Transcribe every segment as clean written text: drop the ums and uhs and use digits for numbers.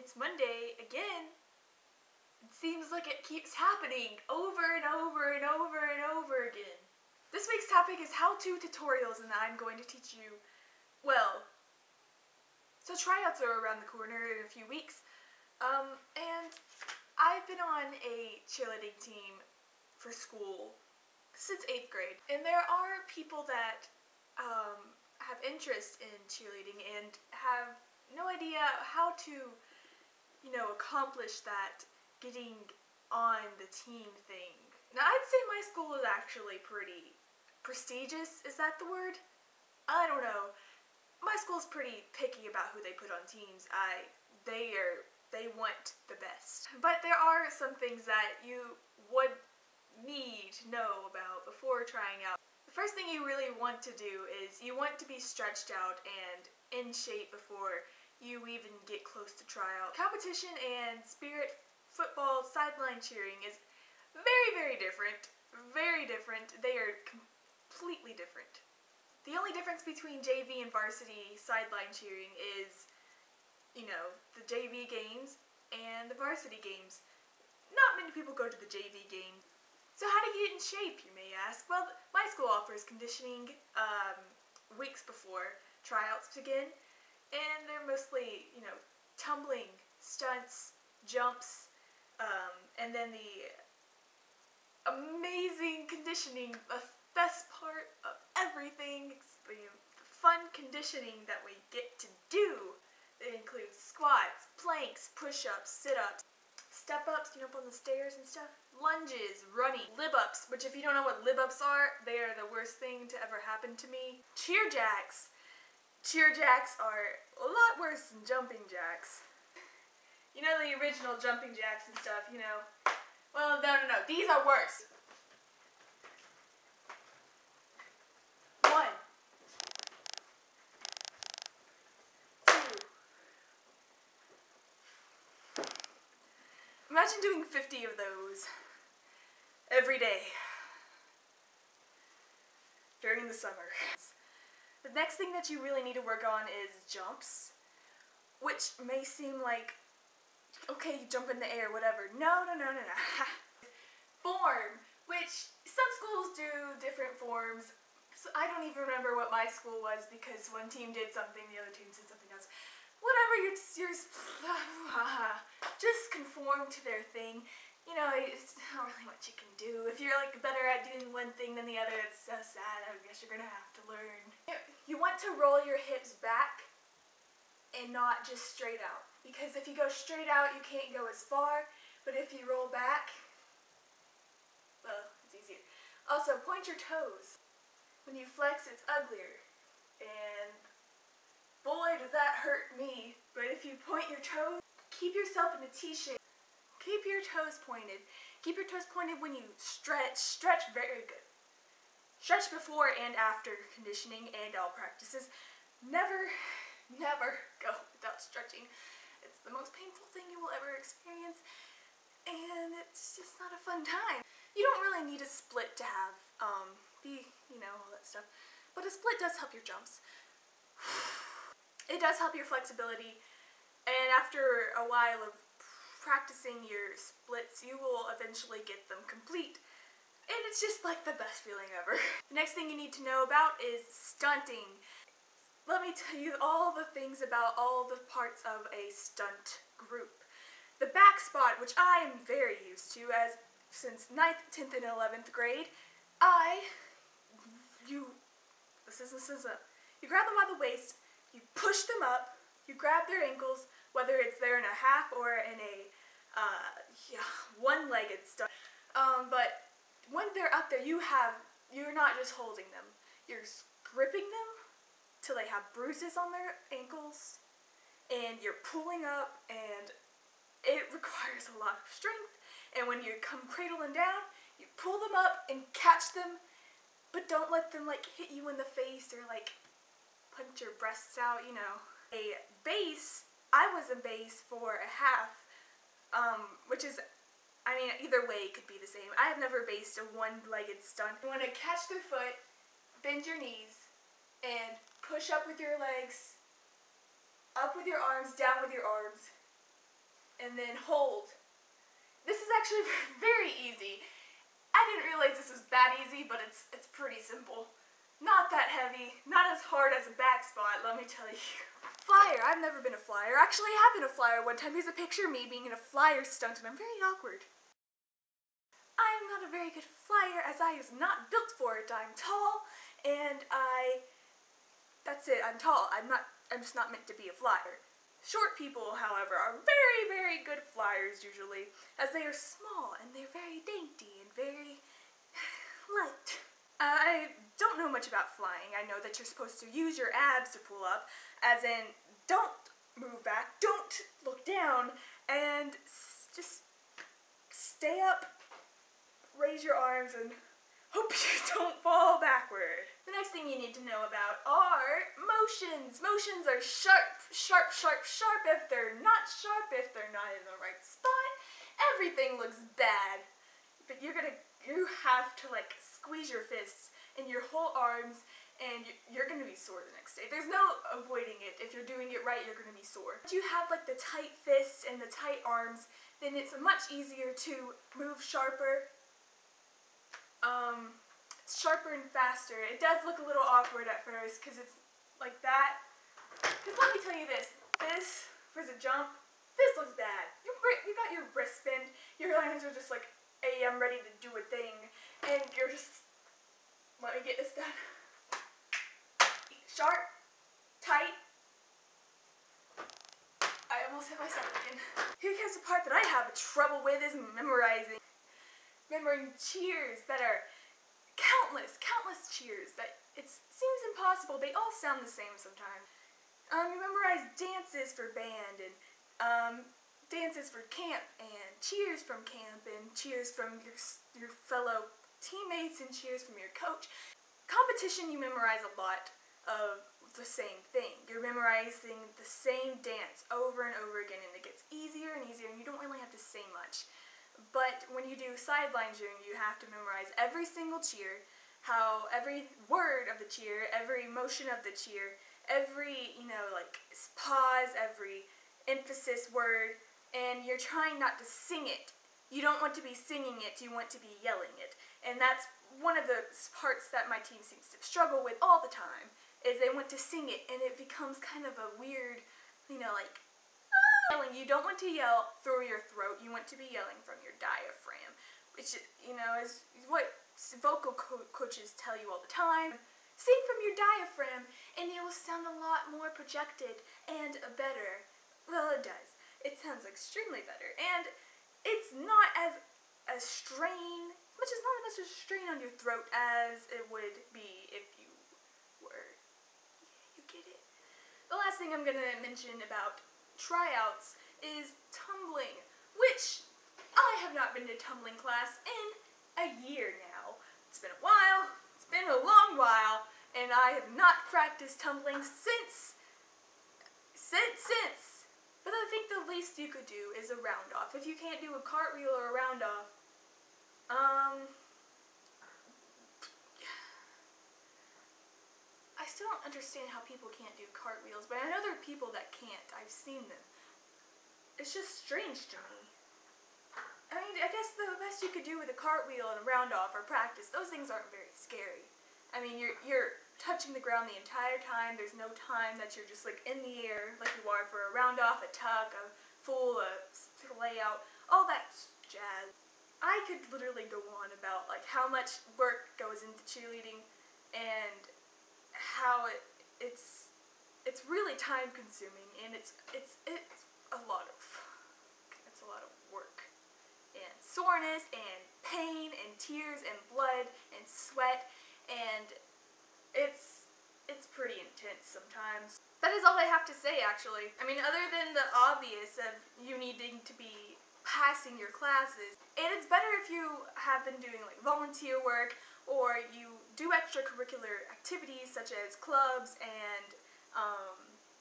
It's Monday again. It seems like it keeps happening over and over and over and over again. This week's topic is how-to tutorials, and I'm going to teach you, so tryouts are around the corner in a few weeks, and I've been on a cheerleading team for school since 8th grade, and there are people that have interest in cheerleading and have no idea how to, accomplish that getting on the team thing. Now, I'd say my school is actually pretty prestigious. Is that the word? I don't know. My school's pretty picky about who they put on teams. They want the best. But there are some things that you would need to know about before trying out. The first thing you really want to do is you want to be stretched out and in shape before you even get close to tryout. Competition and spirit football sideline cheering is very, very different. Very different. They are completely different. The only difference between JV and varsity sideline cheering is, the JV games and the varsity games. Not many people go to the JV game. So how to get in shape, you may ask? Well, my school offers conditioning weeks before tryouts begin, and they're mostly, tumbling, stunts, jumps, and then the amazing conditioning, the best part of everything, the fun conditioning that we get to do. It includes squats, planks, push-ups, sit-ups, step-ups, up on the stairs and stuff, lunges, running, lib-ups, which if you don't know what lib-ups are, they are the worst thing to ever happen to me. Cheer jacks. Cheer jacks are a lot worse than jumping jacks. The original jumping jacks and stuff, Well, no, these are worse. 1, 2. Imagine doing 50 of those every day during the summer. The next thing that you really need to work on is jumps, which may seem like, okay, you jump in the air, whatever. No. Form, which some schools do different forms. So I don't even remember what my school was because one team did something, the other team did something else. Whatever, yours, just conform to their thing. It's not really what you can do. If you're better at doing one thing than the other, it's so sad. I guess you're gonna have to learn. You want to roll your hips back and not just straight out. Because if you go straight out, you can't go as far. But if you roll back, well, it's easier. Also, point your toes. When you flex, it's uglier. And boy, does that hurt me. But if you point your toes, keep yourself in a T shape. Keep your toes pointed. Keep your toes pointed when you stretch. Stretch very good. Stretch before and after conditioning and all practices. Never go without stretching. It's the most painful thing you will ever experience, and it's just not a fun time. You don't really need a split to have all that stuff, but a split does help your jumps. It does help your flexibility, and after a while of practicing your splits, you will eventually get them complete, and it's just like the best feeling ever. The next thing you need to know about is stunting. Let me tell you all the things about all the parts of a stunt group. The back spot, which I am very used to, as since 9th, 10th, and 11th grade, you grab them by the waist, you push them up, you grab their ankles, whether it's there in a half or in a one-legged stunt. But when they're up there, you're not just holding them, you're gripping them till they have bruises on their ankles, and you're pulling up, and it requires a lot of strength. And when you come cradling down, you pull them up and catch them, but don't let them hit you in the face or punch your breasts out, A base, I was a base for a half, which is, either way it could be the same. I have never based a one-legged stunt. You want to catch their foot, bend your knees, and push up with your legs, up with your arms, down with your arms, and then hold. This is actually very easy. I didn't realize this was that easy, but it's pretty simple. Not that heavy, not as hard as a back spot, let me tell you. Flyer, I've never been a flyer. Actually, I have been a flyer one time. Here's a picture of me being in a flyer stunt, and I'm very awkward. I'm not a very good flyer, as I was not built for it. I'm tall, and that's it, I'm tall. I'm just not meant to be a flyer. Short people, however, are very, very good flyers usually, as they are small and they're very dainty and very light. I don't know much about flying. I know that you're supposed to use your abs to pull up, as in don't move back, don't look down, and just stay up, raise your arms, and hope you don't fall backward. The next thing you need to know about are motions. Motions are sharp, sharp, sharp, sharp if they're not sharp, if they're not in the right spot. Everything looks bad. But you have to like squeeze your fists in your whole arms, and you're gonna be sore the next day. There's no avoiding it. If you're doing it right, you're gonna be sore. If you have like the tight fists and the tight arms, then it's much easier to move sharper. It's sharper and faster. It does look a little awkward at first because it's like that. Because let me tell you this for the jump, this looks bad. You got your wrist bend, your hands are just like, hey, I'm ready to do a thing, and you're just, let me get this done. Sharp, tight. I almost hit myself again. Here comes the part that I have trouble with is memorizing. Remembering cheers that are countless cheers that it seems impossible. They all sound the same sometimes. You memorize dances for band and dances for camp and cheers from camp and cheers from your fellow teammates and cheers from your coach. Competition, you memorize a lot of the same thing. You're memorizing the same dance over and over again, and it gets easier and easier, and you don't really have to say much. But when you do sideline cheering, you have to memorize every single cheer, how every word of the cheer, every motion of the cheer, every, like pause, every emphasis word, and you're trying not to sing it. You don't want to be singing it, you want to be yelling it. And that's one of the parts that my team seems to struggle with all the time, is they want to sing it, and it becomes kind of a weird, like, yelling. You don't want to yell through your throat, you want to be yelling from your diaphragm, which, is what vocal coaches tell you all the time. Sing from your diaphragm, and it will sound a lot more projected and better. Well, it does. It sounds extremely better, and it's not as a strain, not as much a strain on your throat as it would be if you were, you get it. The last thing I'm going to mention about tryouts is tumbling, which I have not been to tumbling class in a year now. It's been a while, it's been a long while, and I have not practiced tumbling since. But I think the least you could do is a round off. If you can't do a cartwheel or a round off, I still don't understand how people can't do cartwheels, but I know there are people that can't. I've seen them. It's just strange to me. I mean, I guess the best you could do with a cartwheel and a round off or practice, those things aren't very scary. I mean, you're touching the ground the entire time. There's no time that you're just like in the air like you are for a round off, a tuck, a full, a layout, all that jazz. I could literally go on about like how much work goes into cheerleading and how it's really time consuming, and it's a lot of work and soreness and pain and tears and blood and sweat, and it's pretty intense sometimes. That is all I have to say, actually. I mean, other than the obvious of you needing to be passing your classes, and it's better if you have been doing like volunteer work or you do extracurricular activities such as clubs, and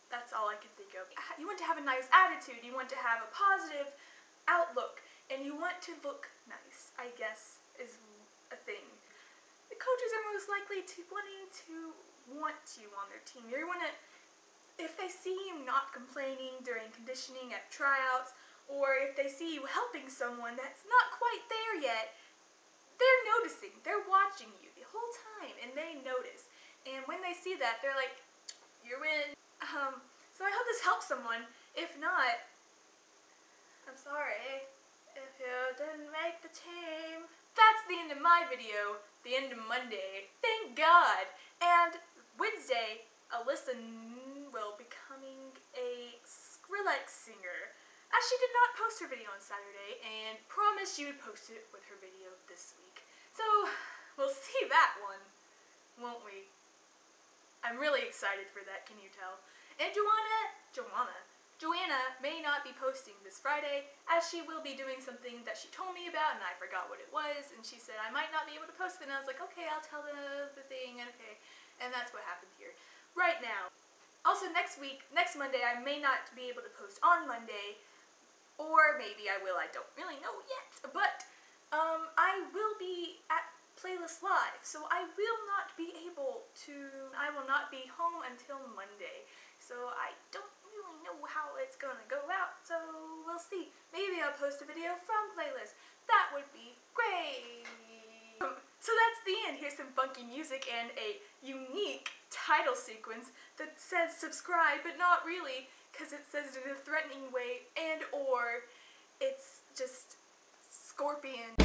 that's all I can think of. You want to have a nice attitude, you want to have a positive outlook, and you want to look nice, I guess, is a thing. The coaches are most likely to want you on their team. You want to, if they see you not complaining during conditioning at tryouts, or if they see you helping someone that's not quite there yet, they're noticing, they're watching you the whole time, and they notice. And when they see that, they're like, you win. So I hope this helps someone. If not, I'm sorry if you didn't make the team. That's the end of my video, the end of Monday. Thank God. And Wednesday, Alyssa will be becoming a Skrillex singer, as she did not post her video on Saturday and promised she would post it with her video this week. So we'll see that one, won't we? I'm really excited for that, can you tell? And Joanna may not be posting this Friday, as she will be doing something that she told me about and I forgot what it was, and she said I might not be able to post it, and I was like, okay, I'll tell the thing, and okay. And that's what happened here. Right now. Also next Monday, I may not be able to post on Monday, or maybe I will, I don't really know yet, but I will be at Playlist Live, so I will not be home until Monday, so I don't really know how it's gonna go out, so we'll see. Maybe I'll post a video from Playlist. That would be great! So that's the end. Here's some funky music and a unique title sequence that says subscribe, but not really, because it says it in a threatening way, and or it's just Scorpion.